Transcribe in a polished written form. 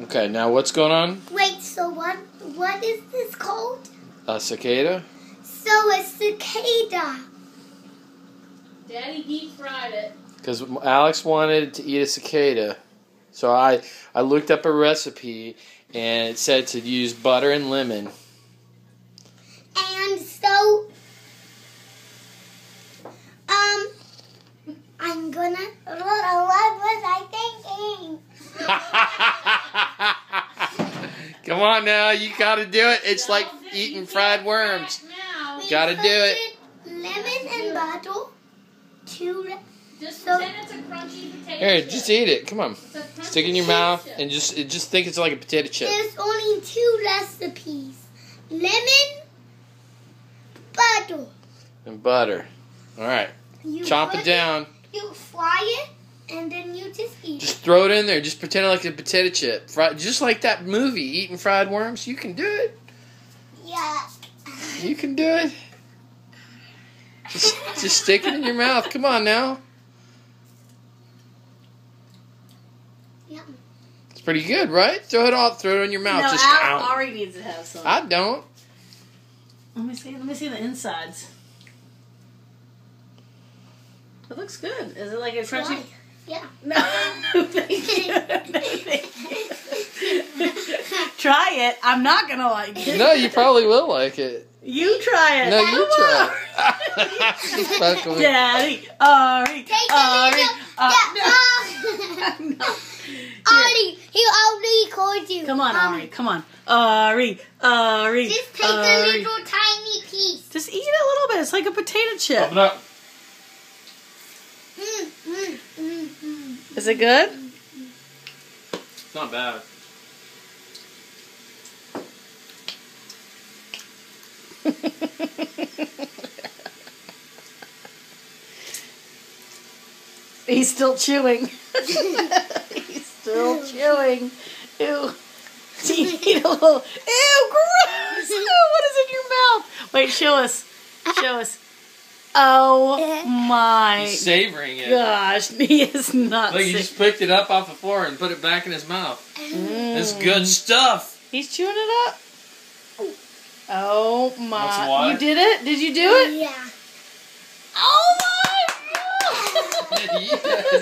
Okay, now what's going on? Wait, so what is this called? A cicada? So a cicada. Daddy deep fried it. Because Alex wanted to eat a cicada. So I looked up a recipe and it said to use butter and lemon. And so I'm gonna what was I thinking? Come on now, you gotta do it. It's like eating fried worms. Gotta do it. Lemon and butter. Just pretend it's a crunchy potato Here, chip. just eat it. Come on. Stick it in your mouth and just think it's like a potato chip. There's only 2 recipes. Lemon, butter. And butter. Alright. Chop it down. You fry it, and then you just eat Just it. throw it in there. Just pretend like a potato chip. Just like that movie, Eating Fried Worms. You can do it. Yeah. You can do it. Just stick it in your mouth. Come on now. Yeah. It's pretty good, right? Throw it in your mouth. No, Just Alex already needs to have some. I don't. Let me see the insides. It looks good. Is it like a crunchy? Yeah. No, thank you. Try it. I'm not gonna like it. No, you probably will like it. You try it. No, you try it. She's fucking with me. Daddy, Ari, Take Ari. no. Ari, he already called you. Come on, Ari. Come on, Ari. Just take Ari. a little tiny piece. Just eat it a little bit. It's like a potato chip. Open up. Is it good? It's not bad. He's still chewing. He's still chewing. Ew. You need a little. Ew, gross. Ew, what is in your mouth? Wait, show us. Show us. Oh my He's savoring it. gosh, he is not. Look, he just picked it up off the floor and put it back in his mouth. It's good stuff. He's chewing it up. Oh my! That's why. You did it? Did you do it? Yeah. Oh my! Yeah.